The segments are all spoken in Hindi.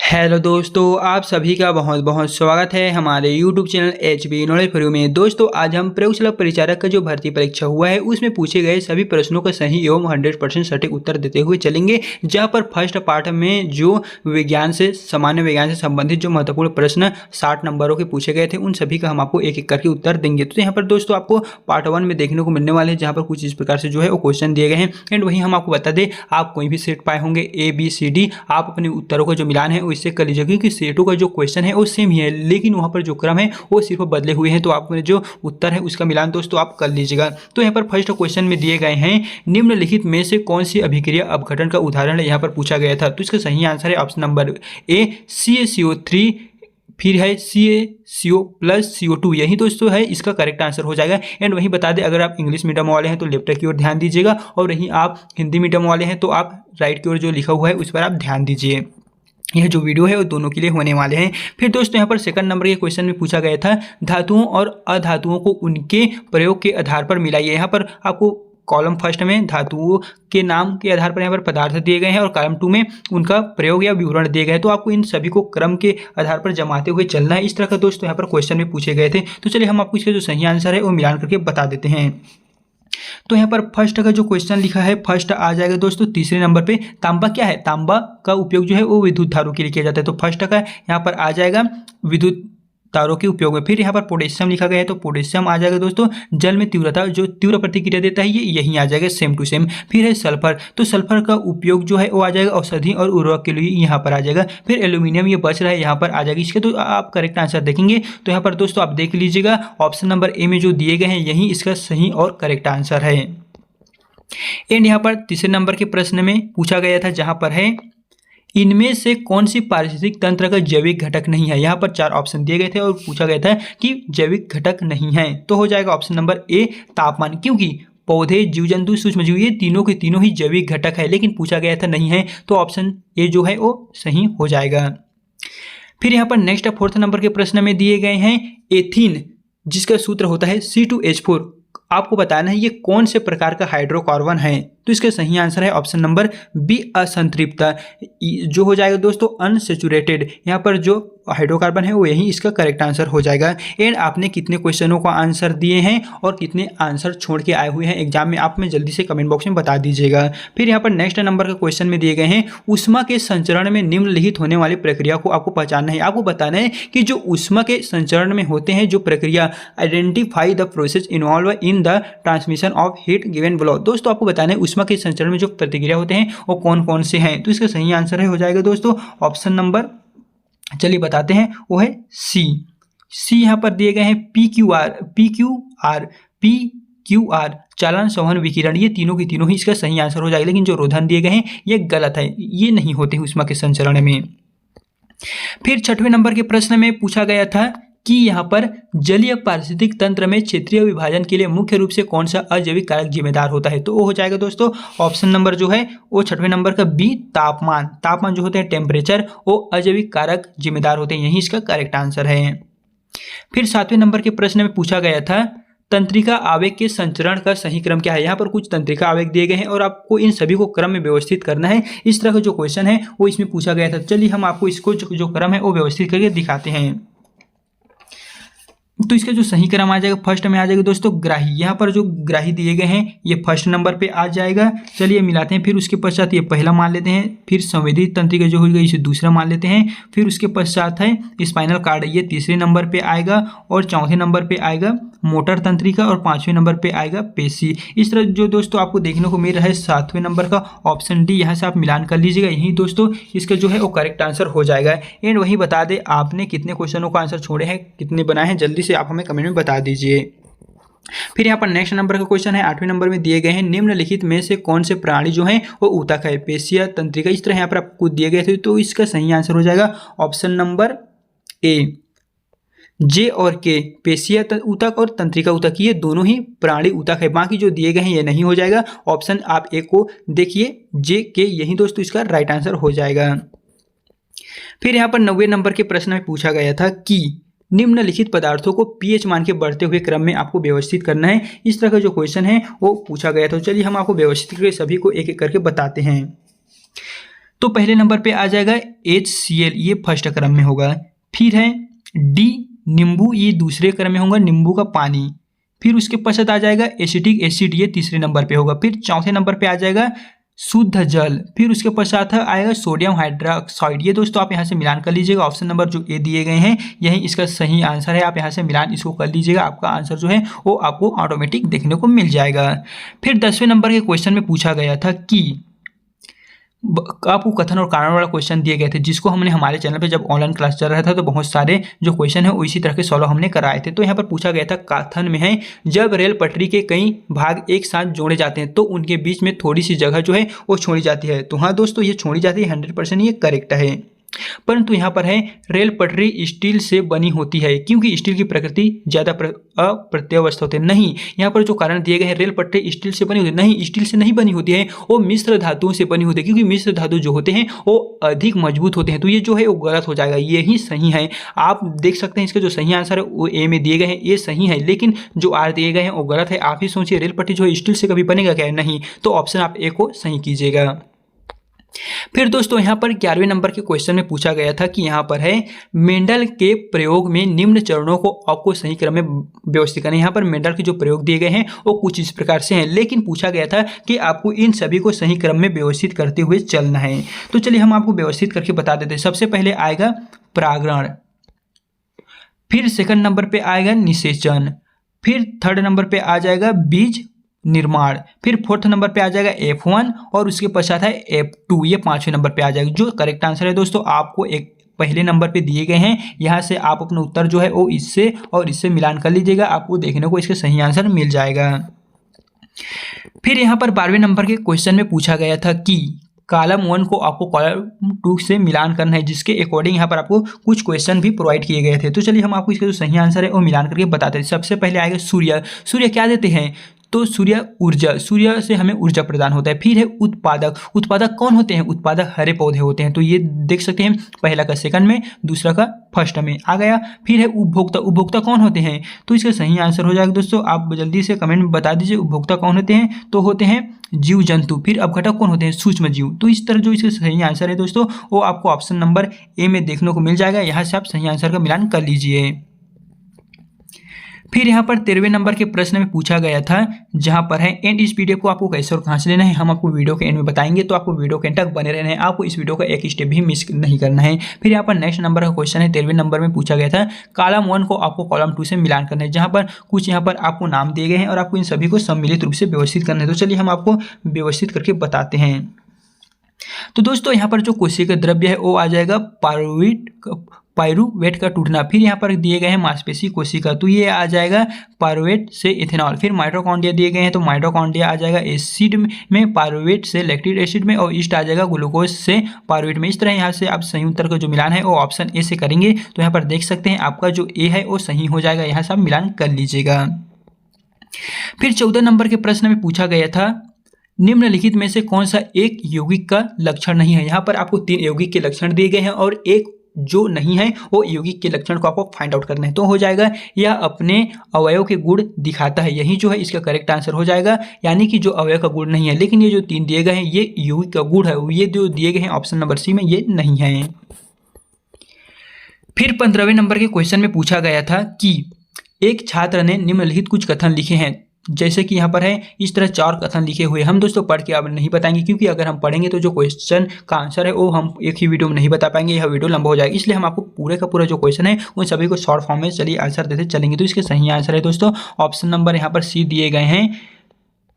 हेलो दोस्तों, आप सभी का बहुत बहुत स्वागत है हमारे YouTube channel HB knowledge for you में। दोस्तों, आज हम प्रयोगशाला परिचारक का जो भर्ती परीक्षा हुआ है उसमें पूछे गए सभी प्रश्नों का सही एवं 100% सटीक उत्तर देते हुए चलेंगे। जहां पर फर्स्ट पार्ट में जो सामान्य विज्ञान से संबंधित जो महत्वपूर्ण प्रश्न 60 नंबरों के पूछे गए थे उन सभी का हम आपको एक एक करके उत्तर देंगे। तो यहाँ पर दोस्तों आपको पार्ट 1 में देखने को मिलने वाले हैं, जहाँ पर कुछ इस प्रकार से जो है वो क्वेश्चन दिए गए हैं। एंड वहीं हम आपको बता दें, आप कोई भी सेट पाए होंगे ABCD, आप अपने उत्तरों का जो मिलान है इससे कर लीजिए, क्योंकि सेटों का जो क्वेश्चन है वो सेम ही है, लेकिन वहां पर जो क्रम है वो सिर्फ बदले हुए हैं। तो आपने जो उत्तर है उसका मिलान दोस्तों आप कर लीजिएगा। तो यहाँ पर फर्स्ट क्वेश्चन में दिए गए हैं, निम्नलिखित में से कौन सी अभिक्रिया अपघटन का उदाहरण यहाँ पर पूछा गया था। तो इसका सही आंसर है ऑप्शन नंबर ए, CaCO3, फिर है CaCO प्लस CO2, यही दोस्तों है इसका करेक्ट आंसर हो जाएगा। एंड वहीं बता दें, अगर आप इंग्लिश मीडियम वाले हैं तो लेफ्ट की ओर ध्यान दीजिएगा, और वहीं आप हिंदी मीडियम वाले हैं तो आप राइट की ओर जो लिखा हुआ है उस पर आप ध्यान दीजिए। यह जो वीडियो है वो दोनों के लिए होने वाले हैं। फिर दोस्तों यहाँ पर सेकंड नंबर के क्वेश्चन में पूछा गया था, धातुओं और अधातुओं को उनके प्रयोग के आधार पर मिलाइए। यहाँ पर आपको कॉलम फर्स्ट में धातुओं के नाम के आधार पर यहाँ पर पदार्थ दिए गए हैं, और कॉलम 2 में उनका प्रयोग या विवरण दिए गए हैं। तो आपको इन सभी को क्रम के आधार पर जमाते हुए चलना है। इस तरह का दोस्तों यहाँ पर क्वेश्चन में पूछे गए थे। तो चलिए हम आपको इसका जो सही आंसर है वो मिलान करके बता देते हैं। तो यहाँ पर फर्स्ट का जो क्वेश्चन लिखा है, फर्स्ट आ जाएगा दोस्तों तीसरे नंबर पे। तांबा क्या है, तांबा का उपयोग जो है वो विद्युत तारों के लिए किया जाता है। तो फर्स्ट का यहाँ पर आ जाएगा विद्युत तारों के उपयोग में। फिर यहाँ पर पोटेशियम लिखा गया है, तो पोटेशियम आ जाएगा दोस्तों जल में तीव्रता, जो तीव्र प्रतिक्रिया देता है ये यहीं आ जाएगा सेम टू सेम। फिर है सल्फर, तो सल्फर का उपयोग जो है वो आ जाएगा औषधि और उर्वरक के लिए, यहाँ पर आ जाएगा। फिर एल्यूमिनियम ये बच रहा है, यहाँ पर आ जाएगा। इसके तो आप करेक्ट आंसर देखेंगे तो यहाँ पर दोस्तों आप देख लीजिएगा, ऑप्शन नंबर ए में जो दिए गए हैं यही इसका सही और करेक्ट आंसर है। एंड यहाँ पर तीसरे नंबर के प्रश्न में पूछा गया था, जहां पर है इनमें से कौन सी पारिस्थितिक तंत्र का जैविक घटक नहीं है। यहाँ पर 4 ऑप्शन दिए गए थे और पूछा गया था कि जैविक घटक नहीं है, तो हो जाएगा ऑप्शन नंबर ए तापमान, क्योंकि पौधे, जीव जंतु, सूक्ष्म जीव ये तीनों के तीनों ही जैविक घटक है, लेकिन पूछा गया था नहीं है, तो ऑप्शन ए जो है वो सही हो जाएगा। फिर यहाँ पर नेक्स्ट 4th नंबर के प्रश्न में दिए गए हैं एथीन, जिसका सूत्र होता है C2H4, आपको बताना है ये कौन से प्रकार का हाइड्रोकार्बन है। तो इसका सही आंसर है ऑप्शन नंबर बी, असंतृप्त, जो हो जाएगा दोस्तों अनसेचुरेटेड। यहाँ पर जो हाइड्रोकार्बन है वो यही इसका करेक्ट आंसर हो जाएगा। एंड आपने कितने क्वेश्चनों का आंसर दिए हैं और कितने आंसर छोड़ के आए हुए हैं एग्जाम में, आप में जल्दी से कमेंट बॉक्स में बता दीजिएगा। फिर यहाँ पर नेक्स्ट नंबर का क्वेश्चन में दिए गए हैं, ऊष्मा के संचरण में निम्नलिखित होने वाली प्रक्रिया को आपको पहचानना है। आपको बताना है कि जो ऊष्मा के संचरण में होते हैं जो प्रक्रिया, identify the process involve in the transmission of heat given below. दोस्तों आपको बताना है ऊष्मा के संचरण में जो प्रतिक्रिया होते हैं वो कौन कौन से हैं। तो इसका सही आंसर है हो जाएगा दोस्तों ऑप्शन नंबर, चलिए बताते हैं, वो है सी। यहाँ पर दिए गए हैं PQR चालन संवहन विकिरण, ये तीनों की तीनों ही इसका सही आंसर हो जाएगा। लेकिन जो रोधन दिए गए हैं ये गलत है, ये नहीं होते ऊष्मा के संचरण में। फिर 6वें नंबर के प्रश्न में पूछा गया था कि यहाँ पर जलीय पारिस्थितिक तंत्र में क्षेत्रीय विभाजन के लिए मुख्य रूप से कौन सा अजैविक कारक जिम्मेदार होता है। तो वो हो जाएगा दोस्तों ऑप्शन नंबर जो है वो 6वें नंबर का बी, तापमान जो होते हैं टेम्परेचर, वो अजैविक कारक जिम्मेदार होते हैं, यही इसका करेक्ट आंसर है। फिर 7वें नंबर के प्रश्न में पूछा गया था, तंत्रिका आवेग के संचरण का सही क्रम क्या है। यहाँ पर कुछ तंत्रिका आवेग दिए गए हैं और आपको इन सभी को क्रम में व्यवस्थित करना है। इस तरह का जो क्वेश्चन है वो इसमें पूछा गया था। चलिए हम आपको इसको जो क्रम है वो व्यवस्थित करके दिखाते हैं। तो इसका जो सही क्रम आ जाएगा, फर्स्ट में आ जाएगा दोस्तों ग्राही। यहाँ पर जो ग्राही दिए गए हैं ये फर्स्ट नंबर पे आ जाएगा। चलिए मिलाते हैं। फिर उसके पश्चात ये पहला मान लेते हैं, फिर संवेदी तंत्रिका जो होगी इसे दूसरा मान लेते हैं। फिर उसके पश्चात है स्पाइनल कार्ड, ये तीसरे नंबर पे आएगा, और चौथे नंबर पे आएगा मोटर तंत्रिका, और 5वें नंबर पे आएगा पेशी। इस तरह जो दोस्तों आपको देखने को मिल रहा है 7वें नंबर का ऑप्शन डी, यहाँ से आप मिलान कर लीजिएगा, यही दोस्तों इसका जो है वो करेक्ट आंसर हो जाएगा। एंड वही बता दें आपने कितने क्वेश्चनों का आंसर छोड़े हैं, कितने बनाए हैं, जल्दी से आप हमें कमेंट में बता दीजिए। फिर यहाँ पर नेक्स्ट नंबर का क्वेश्चन है 8वें नंबर में दिए गए हैं, निम्नलिखित में से कौन से प्राणी जो है वो ऊतक है, पेशिया, तंत्रिका, इस तरह यहाँ पर आपको दिए गए थे। तो इसका सही आंसर हो जाएगा ऑप्शन नंबर ए, जे और के, पेशिया ऊतक और तंत्रिका ऊतक, ये दोनों ही प्राणी ऊतक है। बाकी जो दिए गए हैं ये नहीं हो जाएगा। ऑप्शन आप ए को देखिए, जे के, यही दोस्तों इसका राइट आंसर हो जाएगा। फिर यहाँ पर 90वें नंबर के प्रश्न में पूछा गया था कि निम्नलिखित पदार्थों को पीएच मान के बढ़ते हुए क्रम में आपको व्यवस्थित करना है। इस तरह का जो क्वेश्चन है वो पूछा गया था। चलिए हम आपको व्यवस्थित करके सभी को एक एक करके बताते हैं। तो पहले नंबर पे आ जाएगा HCl, ये फर्स्ट क्रम में होगा। फिर है D नींबू, ये दूसरे क्रम में होगा, नींबू का पानी। फिर उसके पश्चात आ जाएगा एसिटिक एसिड, ये तीसरे नंबर पे होगा। फिर चौथे नंबर पे आ जाएगा शुद्ध जल। फिर उसके पश्चात आएगा सोडियम हाइड्रोक्साइड। ये दोस्तों आप यहाँ से मिलान कर लीजिएगा। ऑप्शन नंबर जो ए दिए गए हैं यही इसका सही आंसर है। आप यहाँ से मिलान इसको कर लीजिएगा, आपका आंसर जो है वो आपको ऑटोमेटिक देखने को मिल जाएगा। फिर 10वें नंबर के क्वेश्चन में पूछा गया था कि आपको कथन और कारण वाला क्वेश्चन दिए गए थे, जिसको हमने हमारे चैनल पे जब ऑनलाइन क्लास चल रहा था तो बहुत सारे जो क्वेश्चन है वो इसी तरह के सॉल्व हमने कराए थे। तो यहाँ पर पूछा गया था, कथन में है जब रेल पटरी के कई भाग एक साथ जोड़े जाते हैं तो उनके बीच में थोड़ी सी जगह जो है वो छोड़ी जाती है। तो हाँ दोस्तों, ये छोड़ी जाती है, 100% ये करेक्ट है। परंतु यहाँ पर है रेल पटरी स्टील से बनी होती है, क्योंकि स्टील की प्रकृति ज़्यादा अप्रत्यावस्थ होते नहीं। यहाँ पर जो कारण दिए गए हैं, रेल पटरी स्टील से बनी होती नहीं, स्टील से नहीं बनी होती है, वो मिश्र धातुओं से बनी होती है, क्योंकि मिश्र धातु जो होते हैं वो अधिक मजबूत होते हैं। तो ये जो है वो गलत हो जाएगा, यही सही है। आप देख सकते हैं इसका जो सही आंसर है वो ए में दिए गए हैं, ये सही है, लेकिन जो आर दिए गए हैं वो गलत है। आप ही सोचिए, रेल पटरी जो है स्टील से कभी बनेगा क्या? नहीं। तो ऑप्शन आप ए को सही कीजिएगा। फिर दोस्तों यहाँ पर 11वें नंबर के क्वेश्चन में पूछा गया था कि यहाँ पर है मेंडल के प्रयोग में निम्न चरणों को आपको सही क्रम में व्यवस्थित करना है। यहाँ पर मेंडल के जो प्रयोग दिए गए हैं वो कुछ इस प्रकार से हैं, लेकिन पूछा गया था कि आपको इन सभी को सही क्रम में व्यवस्थित करते हुए चलना है। तो चलिए हम आपको व्यवस्थित करके बता देते हैं। सबसे पहले आएगा परागण, फिर सेकंड नंबर पे आएगा निषेचन, फिर थर्ड नंबर पे आ जाएगा बीज निर्माण, फिर फोर्थ नंबर पे आ जाएगा F1 और उसके पश्चात है F2, ये 5वें नंबर पे आ जाएगा। जो करेक्ट आंसर है दोस्तों आपको एक पहले नंबर पे दिए गए हैं, यहाँ से आप अपना उत्तर जो है वो इससे और इससे मिलान कर लीजिएगा, आपको देखने को इसका सही आंसर मिल जाएगा। फिर यहाँ पर 12वें नंबर के क्वेश्चन में पूछा गया था कि कॉलम 1 को आपको कॉलम 2 से मिलान करना है, जिसके अकॉर्डिंग यहाँ पर आपको कुछ क्वेश्चन भी प्रोवाइड किए गए थे। तो चलिए हम आपको इसका जो सही आंसर है वो मिलान करके बताते हैं। सबसे पहले आएगा सूर्य। सूर्य क्या देते हैं? तो सूर्य ऊर्जा, सूर्य से हमें ऊर्जा प्रदान होता है। फिर है उत्पादक। उत्पादक कौन होते हैं? उत्पादक हरे पौधे होते हैं। तो ये देख सकते हैं, पहला का सेकंड में, दूसरा का फर्स्ट में आ गया। फिर है उपभोक्ता। उपभोक्ता कौन होते हैं? तो इसका सही आंसर हो जाएगा दोस्तों, आप जल्दी से कमेंट में बता दीजिए उपभोक्ता कौन होते हैं। तो होते हैं जीव जंतु। फिर अपघटक कौन होते हैं? सूक्ष्म जीव। तो इस तरह जो इसका सही आंसर है दोस्तों वो आपको ऑप्शन नंबर ए में देखने को मिल जाएगा। यहाँ से आप सही आंसर का मिलान कर लीजिए। फिर यहाँ पर 13वें नंबर के प्रश्न में पूछा गया था, जहाँ पर है एंड इस पीडीएफ को आपको कैसे और कहाँ से लेना है हम आपको वीडियो के एंड में बताएंगे। तो आपको वीडियो के एंड तक बने रहना है, आपको इस वीडियो का एक स्टेप भी मिस नहीं करना है। फिर यहाँ पर नेक्स्ट नंबर का क्वेश्चन है, 13वें नंबर में पूछा गया था कॉलम 1 को आपको कॉलम 2 से मिलान करना है, जहाँ पर कुछ यहाँ पर आपको नाम दिए गए हैं और आपको इन सभी को सम्मिलित रूप से व्यवस्थित करना है। तो चलिए हम आपको व्यवस्थित करके बताते हैं। तो दोस्तों यहाँ पर जो कोशिका द्रव्य है वो आ जाएगा पायरुवेट का टूटना। फिर यहाँ पर दिए गए हैं मांसपेशी कोशिका, तो ये आ जाएगा पायरुवेट से इथेनॉल। फिर माइटोकॉन्ड्रिया दिए गए हैं, तो माइटोकॉन्ड्रिया आ जाएगा एसिड में, पायरुवेट से लैक्टिक एसिड में, और ईस्ट आ जाएगा ग्लूकोज से पायरुवेट में। इस तरह यहाँ से आप सही उत्तर का जो मिलान है वो ऑप्शन ए से करेंगे। तो यहाँ पर देख सकते हैं आपका जो ए है वो सही हो जाएगा, यहाँ से आप मिलान कर लीजिएगा। फिर 14 नंबर के प्रश्न में पूछा गया था निम्नलिखित में से कौन सा एक यौगिक का लक्षण नहीं है। यहाँ पर आपको 3 यौगिक के लक्षण दिए गए हैं और एक जो नहीं है वो यौगिक के लक्षण को आपको फाइंड आउट करना है। तो हो जाएगा यह अपने अवयव के गुण दिखाता है, यही जो है इसका करेक्ट आंसर हो जाएगा। यानी कि जो अवयव का गुण नहीं है, लेकिन ये जो 3 दिए गए हैं ये यौगिक का गुण है, ये जो दिए गए हैं ऑप्शन नंबर सी में ये नहीं है। फिर 15वें नंबर के क्वेश्चन में पूछा गया था कि एक छात्र ने निम्नलिखित कुछ कथन लिखे हैं, जैसे कि यहाँ पर है इस तरह 4 कथन लिखे हुए। हम दोस्तों पढ़ के अब नहीं बताएंगे, क्योंकि अगर हम पढ़ेंगे तो जो क्वेश्चन का आंसर है वो हम एक ही वीडियो में नहीं बता पाएंगे, यह वीडियो लंबा हो जाएगा। इसलिए हम आपको पूरे का पूरा जो क्वेश्चन है उन सभी को शॉर्ट फॉर्म में चलिए आंसर देते चलेंगे। तो इसके सही आंसर है दोस्तों ऑप्शन नंबर यहाँ पर सी दिए गए हैं,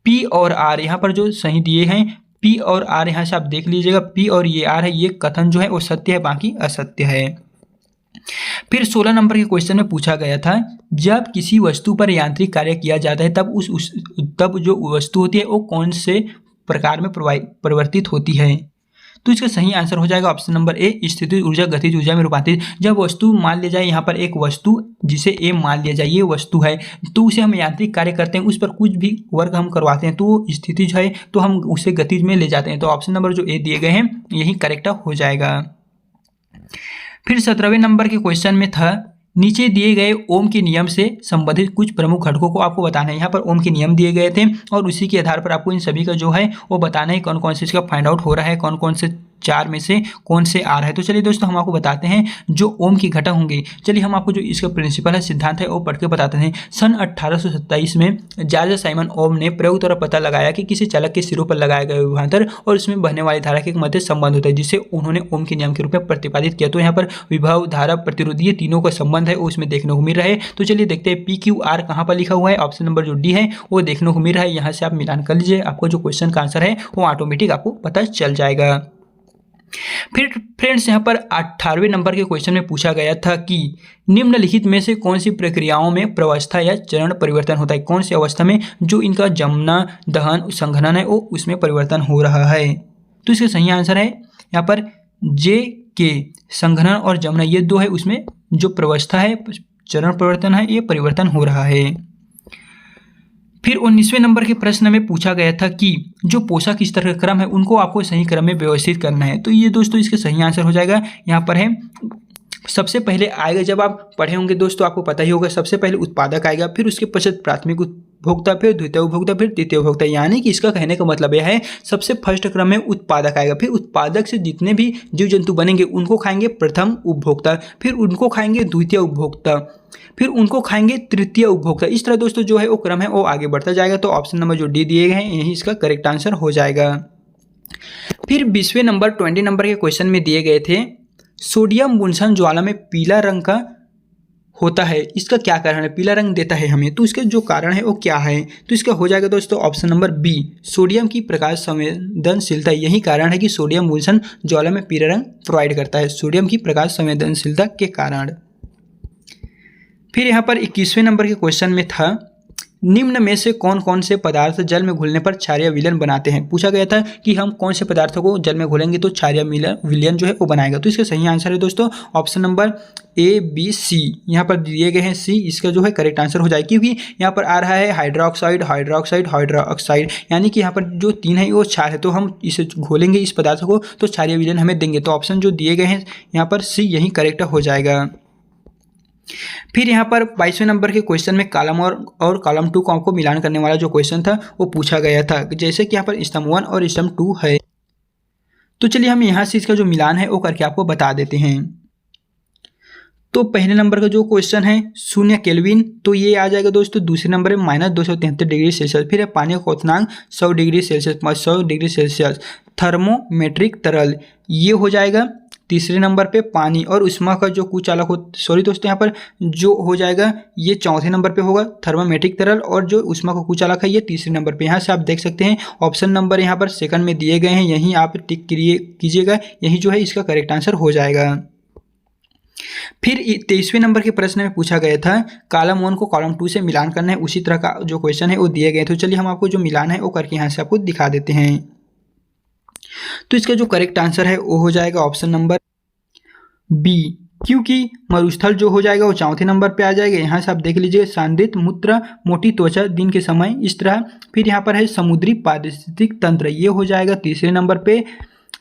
पी और आर। यहाँ पर जो सही दिए हैं पी और आर, यहाँ से आप देख लीजिएगा पी और ये आर है, ये कथन जो है वो सत्य है, बाकी असत्य है। फिर 16 नंबर के क्वेश्चन में पूछा गया था जब किसी वस्तु पर यांत्रिक कार्य किया जाता है तब जो वस्तु होती है वो कौन से प्रकार में परिवर्तित होती है। तो इसका सही आंसर हो जाएगा ऑप्शन नंबर ए, स्थितिज ऊर्जा गतिज ऊर्जा में रूपांतरित। जब वस्तु मान लिया जाए, यहाँ पर एक वस्तु जिसे ए मान लिया जाए, ये वस्तु है, तो उसे हम यांत्रिक कार्य करते हैं, उस पर कुछ भी वर्क हम करवाते हैं तो वो स्थितिज है, तो हम उसे गतिज में ले जाते हैं। तो ऑप्शन नंबर जो ए दिए गए हैं यही करेक्ट हो जाएगा। फिर 17वें नंबर के क्वेश्चन में था नीचे दिए गए ओम के नियम से संबंधित कुछ प्रमुख घटकों को आपको बताना है। यहाँ पर ओम के नियम दिए गए थे और उसी के आधार पर आपको इन सभी का जो है वो बताना है कौन कौन से इसका फाइंड आउट हो रहा है, कौन कौन से 4 में से कौन से आ रहा है। तो चलिए दोस्तों हम आपको बताते हैं जो ओम की घटा होंगे। चलिए हम आपको जो इसका प्रिंसिपल है, सिद्धांत है, वो पढ़ के बताते हैं। सन 1827 में जॉर्ज साइमन ओम ने प्रयोग द्वारा पता लगाया कि किसी चालक के सिरों पर लगाया गया विभवांतर और उसमें बहने वाली धारा के मध्य संबंध होता है, जिसे उन्होंने ओम के नियम के रूप में प्रतिपादित किया। तो यहाँ पर विभव, धारा, प्रतिरोध, ये तीनों का संबंध है वो उसमें देखने को मिल रहा है। तो चलिए देखते हैं PQR कहाँ पर लिखा हुआ है। ऑप्शन नंबर जो डी है वो देखने को मिल रहा है। यहाँ से आप मिलान कर लीजिए, आपको जो क्वेश्चन का आंसर है वो ऑटोमेटिक आपको पता चल जाएगा। फिर फ्रेंड्स यहाँ पर 18वें नंबर के क्वेश्चन में पूछा गया था कि निम्नलिखित में से कौन सी प्रक्रियाओं में प्रवस्था या चरण परिवर्तन होता है, कौन सी अवस्था में जो इनका जमना, दहन, संघनन है वो उसमें परिवर्तन हो रहा है। तो इसका सही आंसर है यहाँ पर जे के, संघनन और जमना ये दो है, उसमें जो प्रवस्था है, चरण परिवर्तन है, ये परिवर्तन हो रहा है। फिर 19वें नंबर के प्रश्न में पूछा गया था कि जो पोषक स्तर का क्रम है उनको आपको सही क्रम में व्यवस्थित करना है। तो ये दोस्तों इसका सही आंसर हो जाएगा। यहाँ पर है सबसे पहले आएगा, जब आप पढ़े होंगे दोस्तों आपको पता ही होगा, सबसे पहले उत्पादक आएगा, फिर उसके पश्चात प्राथमिक उपभोक्ता, फिर द्वितीय उपभोक्ता, फिर तृतीय उपभोक्ता। यानी कि इसका कहने का मतलब यह है सबसे फर्स्ट क्रम में उत्पादक आएगा, फिर उत्पादक से जितने भी जीव जंतु बनेंगे उनको खाएंगे प्रथम उपभोक्ता, फिर उनको खाएंगे द्वितीय उपभोक्ता, फिर उनको खाएंगे तृतीय उपभोक्ता। इस तरह दोस्तों जो है वो क्रम है वो आगे बढ़ता जाएगा। तो ऑप्शन नंबर जो डी दिए गए हैं यही इसका करेक्ट आंसर हो जाएगा। फिर 20वें नंबर 20 नंबर के क्वेश्चन में दिए गए थे सोडियम बुनसन ज्वाला में पीला रंग का होता है, इसका क्या कारण है, पीला रंग देता है हमें, तो इसका जो कारण है वो क्या है। तो इसका हो जाएगा दोस्तों ऑप्शन नंबर बी, सोडियम की प्रकाश संवेदनशीलता। यही कारण है कि सोडियम बुनसन ज्वाला में पीला रंग प्रोवाइड करता है, सोडियम की प्रकाश संवेदनशीलता के कारण। फिर यहाँ पर 21वें नंबर के क्वेश्चन में था निम्न में से कौन कौन से पदार्थ जल में घुलने पर क्षारीय विलयन बनाते हैं। पूछा गया था कि हम कौन से पदार्थों को जल में घोलेंगे तो क्षारीय विलयन जो है वो बनाएगा। तो इसका सही आंसर है दोस्तों ऑप्शन नंबर ABC। यहाँ पर दिए गए हैं C, इसका जो है करेक्ट आंसर हो जाएगा, क्योंकि यहाँ पर आ रहा है हाइड्रोक्साइड, हाइड्रोक्साइड, हाइड्रोक्साइड, यानी कि यहाँ पर जो तीन है वो क्षार है। तो हम इसे घोलेंगे इस पदार्थ को तो क्षारीय विलयन हमें देंगे। तो ऑप्शन जो दिए गए हैं यहाँ पर C यही करेक्ट हो जाएगा। फिर यहाँ पर 22वें नंबर के क्वेश्चन में कॉलम और कॉलम 2 को मिलान करने वाला जो क्वेश्चन था वो पूछा गया था, जैसे कि यहाँ पर स्तंभ 1 और स्तंभ 2 है। तो चलिए हम यहाँ से इसका जो मिलान है वो करके आपको बता देते हैं। तो पहले नंबर का जो क्वेश्चन है 0 केल्विन, तो ये आ जाएगा दोस्तों। दूसरे नंबर में -273 डिग्री सेल्सियस। फिर है पानी का क्वथनांक 100 degree Celsius, 100 degree Celsius. Thermometric तरल ये हो जाएगा तीसरे नंबर पे पानी, और उष्मा का जो कुचालक हो, सॉरी दोस्तों यहाँ पर जो हो जाएगा ये चौथे नंबर पे होगा थर्मोमेट्रिक तरल, और जो उष्मा का कुचालक है ये तीसरे नंबर पे। यहाँ से आप देख सकते हैं ऑप्शन नंबर यहाँ पर सेकंड में दिए गए हैं, यहीं आप टिक कीजिएगा, यही जो है इसका करेक्ट आंसर हो जाएगा। फिर 23वें नंबर के प्रश्न में पूछा गया था कॉलम 1 को कॉलम 2 से मिलान करना है, उसी तरह का जो क्वेश्चन है वो दिए गए। तो चलिए हम आपको जो मिलान है वो करके यहाँ से आपको दिखा देते हैं। तो इसका जो करेक्ट आंसर है वो हो जाएगा ऑप्शन नंबर बी, क्योंकि मरुस्थल जो हो जाएगा वो चौथे नंबर पे आ जाएगा। यहाँ से आप देख लीजिए सांद्रित मूत्र, मोटी त्वचा दिन के समय, इस तरह। फिर यहाँ पर है समुद्री पारिस्थितिक तंत्र, ये हो जाएगा तीसरे नंबर पे।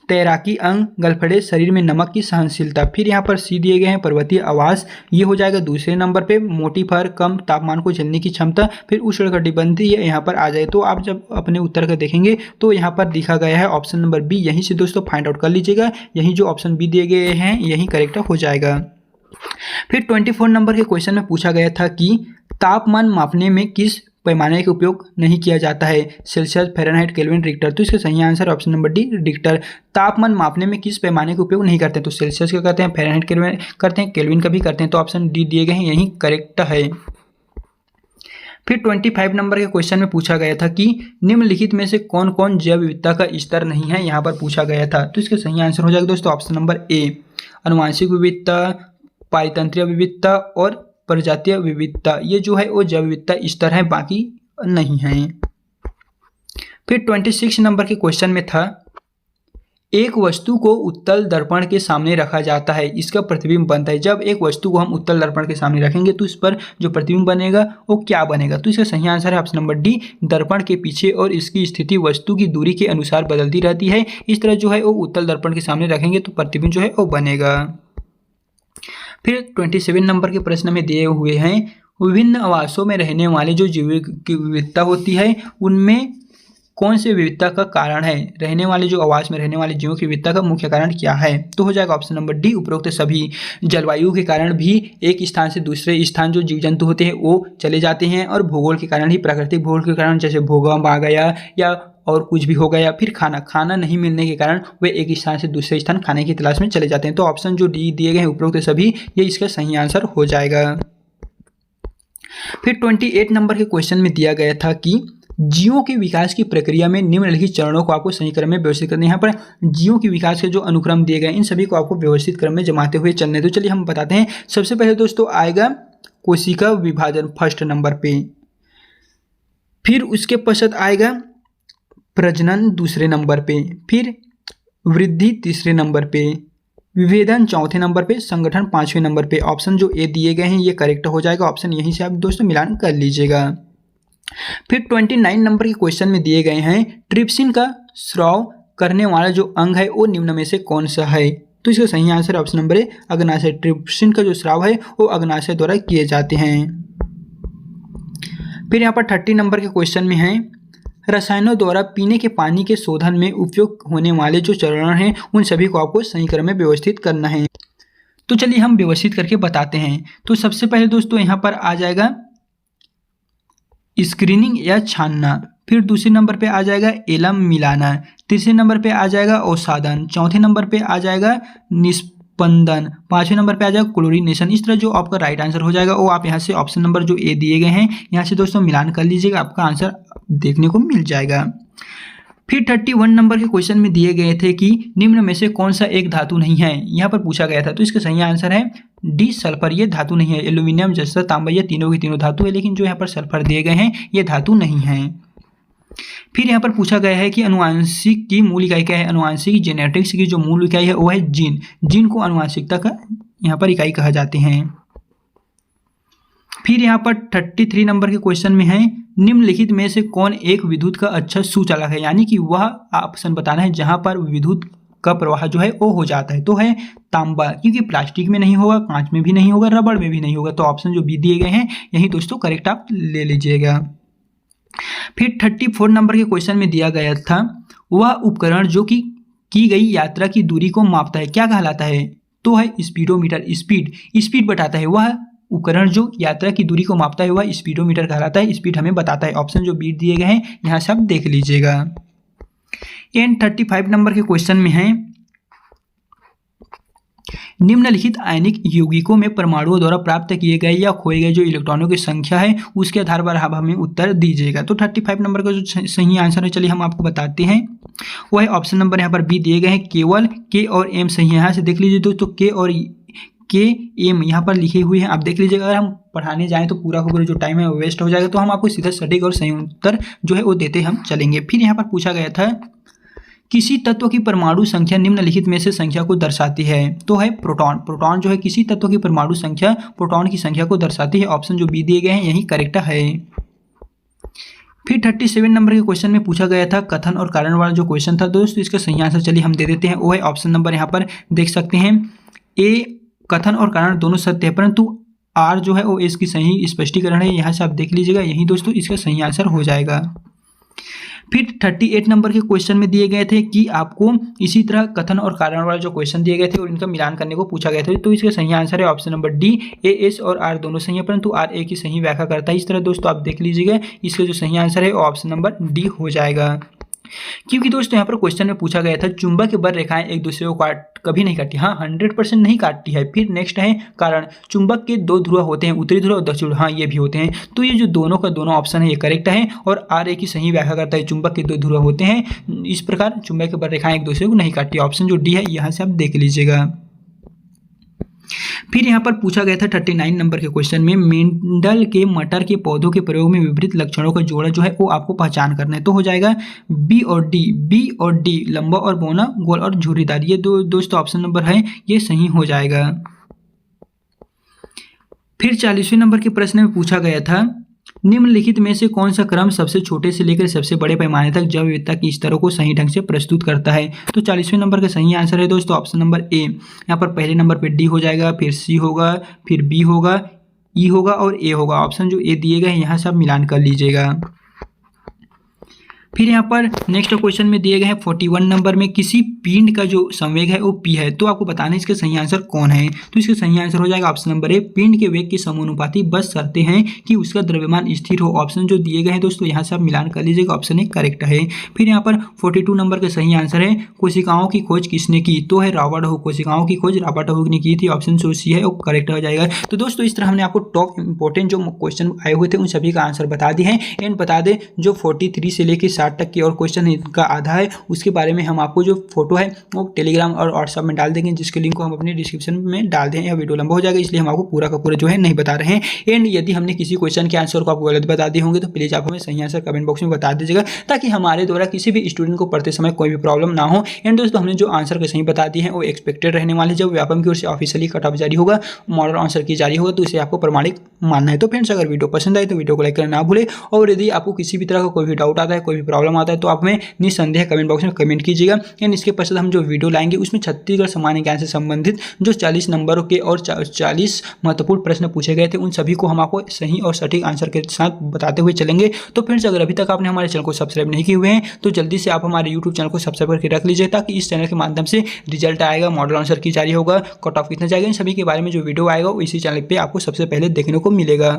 तैराकी अंग, गलफड़े, शरीर में नमक की सहनशीलता। फिर यहाँ पर सी दिए गए हैं पर्वतीय आवास, ये हो जाएगा दूसरे नंबर पे। मोटी फर, कम तापमान को झेलने की क्षमता। फिर उष्णकटिबंधीय यहाँ पर आ जाए। तो आप जब अपने उत्तर का देखेंगे तो यहाँ पर दिखा गया है ऑप्शन नंबर बी, यहीं से दोस्तों फाइंड आउट कर लीजिएगा, यही जो ऑप्शन बी दिए गए हैं यही करेक्ट हो जाएगा। फिर 24 नंबर के क्वेश्चन में पूछा गया था कि तापमान मापने में किस पैमाने का उपयोग नहीं किया जाता है, सेल्सियस, फ़ारेनहाइट, केल्विन, रिक्टर। तो इसका सही answer option number D, Richter. तापमान मापने में किस पैमाने का उपयोग नहीं करते, तो सेल्सियस का करते हैं, फ़ारेनहाइट केल्विन करते हैं, केल्विन का भी करते हैं। तो ऑप्शन डी दिए गए हैं यही करेक्ट है। फिर 25 नंबर के क्वेश्चन में पूछा गया था कि निम्नलिखित में से कौन कौन जैव विविधता का स्तर नहीं है, यहाँ पर पूछा गया था। तो इसका सही आंसर हो जाएगा दोस्तों ऑप्शन नंबर ए, अनुवांशिक विविधता, पारितंत्रीय विविधता और प्रजातीय विविधता, ये जो है वो जैव विविधता स्तर है, बाकी नहीं है। फिर 26 नंबर के क्वेश्चन में था एक वस्तु को उत्तल दर्पण के सामने रखा जाता है, इसका प्रतिबिंब बनता है। जब एक वस्तु को हम उत्तल दर्पण के सामने रखेंगे तो इस पर जो प्रतिबिंब बनेगा वो क्या बनेगा। तो इसका सही आंसर है ऑप्शन नंबर डी, दर्पण के पीछे और इसकी स्थिति वस्तु की दूरी के अनुसार बदलती रहती है। इस तरह जो है वो उत्तल दर्पण के सामने रखेंगे तो प्रतिबिंब जो है वो बनेगा। फिर 27 नंबर के प्रश्न में दिए हुए हैं विभिन्न आवासों में रहने वाले जो जीव की विविधता होती है उनमें कौन से विविधता का कारण है? रहने वाले जो आवास में रहने वाले जीवों की विविधता का मुख्य कारण क्या है? तो हो जाएगा ऑप्शन नंबर डी उपरोक्त सभी। जलवायु के कारण भी एक स्थान से दूसरे स्थान जो जीव जंतु होते हैं वो चले जाते हैं, और भूगोल के कारण ही, प्राकृतिक भूगोल के कारण, जैसे भूकंप आ गया या और कुछ भी हो गया, फिर खाना नहीं मिलने के कारण वे एक स्थान से दूसरे स्थान खाने की तलाश में चले जाते हैं। तो ऑप्शन जो डी दिए गए हैं उपरोक्त सभी, ये इसका सही आंसर हो जाएगा। फिर 28 नंबर के क्वेश्चन में दिया गया था कि जीवों के विकास की प्रक्रिया में निम्नलिखित चरणों को आपको सही क्रम में व्यवस्थित करना है। यहाँ पर जीवों के विकास के जो अनुक्रम दिए गए इन सभी को आपको व्यवस्थित क्रम में जमाते हुए चलने। तो चलिए हम बताते हैं। सबसे पहले दोस्तों आएगा कोशिका विभाजन फर्स्ट नंबर पे, फिर उसके पश्चात आएगा प्रजनन दूसरे नंबर पे, फिर वृद्धि तीसरे नंबर पे, विभेदन चौथे नंबर पे, संगठन पांचवें नंबर पे। ऑप्शन जो ए दिए गए हैं ये करेक्ट हो जाएगा। ऑप्शन यहीं से आप दोस्तों मिलान कर लीजिएगा। फिर 29 नंबर के क्वेश्चन में दिए गए हैं ट्रिप्सिन का स्राव करने वाला जो अंग है वो निम्न में से कौन सा है? तो इसका सही आंसर ऑप्शन नंबर ए अग्नाशय। ट्रिप्सिन का जो स्राव है वो अग्नाशय द्वारा किए जाते हैं। फिर यहाँ पर 30 नंबर के क्वेश्चन में है रसायनों द्वारा पीने के पानी के शोधन में उपयोग होने वाले जो चरण हैं उन सभी को आपको सही क्रम में व्यवस्थित करना है। तो चलिए हम व्यवस्थित करके बताते हैं। तो सबसे पहले दोस्तों यहाँ पर आ जाएगा स्क्रीनिंग या छानना, फिर दूसरे नंबर पे आ जाएगा एलम मिलाना, तीसरे नंबर पे आ जाएगा अवसादन, चौथे नंबर पे आ जाएगा निस्पंदन, पांचवें नंबर पे आ जाएगा क्लोरीनेशन। इस तरह जो आपका राइट आंसर हो जाएगा वो आप यहाँ से ऑप्शन नंबर जो ए दिए गए हैं यहाँ से दोस्तों मिलान कर लीजिएगा, आपका आंसर देखने को मिल जाएगा। फिर 31 नंबर के क्वेश्चन में दिए गए थे कि निम्न में से कौन सा एक धातु नहीं है, यहाँ पर पूछा गया था। तो इसका सही आंसर है डी सल्फर। ये धातु नहीं है। एल्यूमिनियम, जस्ता, तांबा ये तीनों की तीनों धातु है, लेकिन जो यहाँ पर सल्फर दिए गए हैं ये धातु नहीं है। फिर यहाँ पर पूछा गया है कि अनुवांशिक की मूल इकाई क्या है? अनुवांशिक जेनेटिक्स की जो मूल इकाई है वो है जीन। जीन को अनुवांशिकता का यहाँ पर इकाई कहा जाते हैं। फिर यहाँ पर 33 नंबर के क्वेश्चन में है निम्नलिखित में से कौन एक विद्युत का अच्छा सुचालक है? यानी कि वह ऑप्शन बताना है जहां पर विद्युत का प्रवाह जो है वो हो जाता है। तो है तांबा, क्योंकि प्लास्टिक में नहीं होगा, कांच में भी नहीं होगा, रबड़ में भी नहीं होगा। तो ऑप्शन जो बी दिए गए हैं यही दोस्तों करेक्ट आप ले लीजिएगा। फिर 34 नंबर के क्वेश्चन में दिया गया था वह उपकरण जो कि की गई यात्रा की दूरी को मापता है क्या कहलाता है? तो है स्पीडोमीटर। स्पीड बताता है। वह उपकरण जो यात्रा की दूरी को मापता है वह स्पीडोमीटर कहलाता है। स्पीड हमें बताता है। ऑप्शन जो बी दिए गए हैं यहाँ से आप देख लीजिएगा। एंड 35 नंबर के क्वेश्चन में है निम्नलिखित आयनिक यौगिकों में परमाणुओं द्वारा प्राप्त किए गए या खोए गए जो इलेक्ट्रॉनों की संख्या है उसके आधार पर आप हमें उत्तर दीजिएगा। तो 35 नंबर का जो सही आंसर है चलिए हम आपको बताते हैं। वह ऑप्शन नंबर यहाँ पर बी दिए गए हैं। केवल के और एम सही है। यहाँ से देख लीजिए दोस्तों के और के एम यहाँ पर लिखे हुए हैं, आप देख लीजिएगा। अगर हम पढ़ाने जाएं तो पूरा का पूरा जो टाइम है वो वेस्ट हो जाएगा। तो हम आपको सीधा सटीक और सही उत्तर जो है वो देते हम चलेंगे। फिर यहाँ पर पूछा गया था किसी तत्व की परमाणु संख्या निम्नलिखित में से संख्या को दर्शाती है? तो है प्रोटॉन। प्रोटॉन जो है किसी तत्व की परमाणु संख्या प्रोटॉन की संख्या को दर्शाती है। ऑप्शन जो बी दिए गए हैं यही करेक्ट है। फिर 37 नंबर के क्वेश्चन में पूछा गया था कथन और कारण वाला जो क्वेश्चन था दोस्तों इसका सही आंसर चलिए हम दे देते हैं। वो है ऑप्शन नंबर यहाँ पर देख सकते हैं ए, कथन और कारण दोनों सत्य है, परंतु आर जो है वो इसकी सही स्पष्टीकरण है। यहाँ से आप देख लीजिएगा, यही दोस्तों इसका सही आंसर हो जाएगा। फिर 38 नंबर के क्वेश्चन में दिए गए थे कि आपको इसी तरह कथन और कारण वाले जो क्वेश्चन दिए गए थे और इनका मिलान करने को पूछा गया था। तो इसका सही आंसर है ऑप्शन नंबर डी। ए, एस और आर दोनों सही है, परंतु आर ए की सही व्याख्या करता है। इस तरह दोस्तों आप देख लीजिएगा, इसका जो सही आंसर है वो ऑप्शन नंबर डी हो जाएगा। क्योंकि दोस्तों यहाँ पर क्वेश्चन में पूछा गया था चुंबक बर रेखाएं एक दूसरे को कभी नहीं काटती। हाँ 100% नहीं काटती है। फिर नेक्स्ट है कारण चुंबक के दो ध्रुव होते हैं, उत्तरी ध्रुव और दक्षिण। हाँ ये भी होते हैं। तो ये जो दोनों का दोनों ऑप्शन है ये करेक्ट है। और आर ए की सही व्याख्या करता है चुंबक के दो ध्रुव होते हैं, इस प्रकार चुंबक के बर रेखाएं एक दूसरे को नहीं काटती। ऑप्शन जो डी है यहाँ से आप देख लीजिएगा। फिर यहाँ पर पूछा गया था 39 नंबर के क्वेश्चन में मेंडल के मटर के पौधों के प्रयोग में विपरीत लक्षणों का जोड़ा जो है वो आपको पहचान करना है। तो हो जाएगा बी और डी, लंबा और बौना, गोल और झुर्रीदार। ये दो दोस्तों ऑप्शन नंबर है ये सही हो जाएगा। फिर 40वें नंबर के प्रश्न में पूछा गया था निम्नलिखित में से कौन सा क्रम सबसे छोटे से लेकर सबसे बड़े पैमाने तक जैव विविधता की स्तरों को सही ढंग से प्रस्तुत करता है? तो 40वें नंबर का सही आंसर है दोस्तों ऑप्शन नंबर ए। यहाँ पर पहले नंबर पे डी हो जाएगा, फिर सी होगा, फिर बी होगा, ई होगा और ए होगा। ऑप्शन जो ए दिए गए हैं यहाँ से आप मिलान कर लीजिएगा। फिर यहाँ पर नेक्स्ट क्वेश्चन में दिए गए हैं 41 नंबर में किसी पिंड का जो संवेग है वो p है, तो आपको बताना है इसका सही आंसर कौन है। तो इसका सही आंसर हो जाएगा ऑप्शन नंबर ए, पिंड के वेग के समानुपाती बस शर्तें हैं कि उसका द्रव्यमान स्थिर हो। ऑप्शन जो दिए गए हैं दोस्तों यहाँ से आप मिलान कर लीजिएगा, ऑप्शन ए करेक्ट है। फिर यहाँ पर 42 नंबर का सही आंसर है कोशिकाओं की खोज किसने की, तो है रॉबर्ट हुक। कोशिकाओं की खोज रॉबर्ट हुक ने की थी, ऑप्शन जो सी है वो करेक्ट हो जाएगा। तो दोस्तों इस तरह हमने आपको टॉप इंपॉर्टेंट जो क्वेश्चन आए हुए थे उन सभी का आंसर बता दिए हैं। एंड बता दें जो 43 से लेकर 60 तक की और क्वेश्चन इनका आधा है, उसके बारे में हम आपको जो फोटो है वो टेलीग्राम और व्हाट्सएप में डाल देंगे, जिसके लिंक को हम अपने डिस्क्रिप्शन में डाल दें। यह वीडियो लंबा हो जाएगा इसलिए हम आपको पूरा का पूरा जो है नहीं बता रहे हैं। एंड यदि हमने किसी क्वेश्चन के आंसर को आपको गलत बता दिए होंगे तो प्लीज़ आप हमें सही आंसर कमेंट बॉक्स में बता दीजिएगा, ताकि हमारे द्वारा किसी भी स्टूडेंट को पढ़ते समय कोई भी प्रॉब्लम ना हो। एंड दोस्तों हमने जो आंसर के सही बता दिए हैं वो एक्सपेक्टेड रहने वाले, जब व्यापम की ओर से ऑफिशियली कट ऑफ जारी होगा, मॉडल आंसर की जारी होगा, तो इसे आपको प्रमाणिक मानना है। तो फ्रेंड्स अगर वीडियो पसंद आए तो वीडियो को लाइक करना ना भूले, और यदि आपको किसी भी तरह का कोई भी डाउट आता है, कोई भी प्रॉब्लम आता है, तो आप हमें निसंदेह कमेंट बॉक्स में कमेंट कीजिएगा। एंड इसके पश्चात हम जो वीडियो लाएंगे उसमें छत्तीसगढ़ सामान्य ज्ञान से संबंधित जो 40 नंबरों के और 40 महत्वपूर्ण प्रश्न पूछे गए थे उन सभी को हम आपको सही और सटीक आंसर के साथ बताते हुए चलेंगे। तो फ्रेंड्स अगर अभी तक आपने हमारे चैनल को सब्सक्राइब नहीं किए हुए हैं तो जल्दी से आप हमारे यूट्यूब चैनल को सब्सक्राइब करके रख लीजिए, ताकि इस चैनल के माध्यम से रिजल्ट आएगा, मॉडल आंसर की जारी होगा, कट ऑफ कितना जाएगा, इन सभी के बारे में जो वीडियो आएगा वो इसी चैनल पर आपको सबसे पहले देखने को मिलेगा।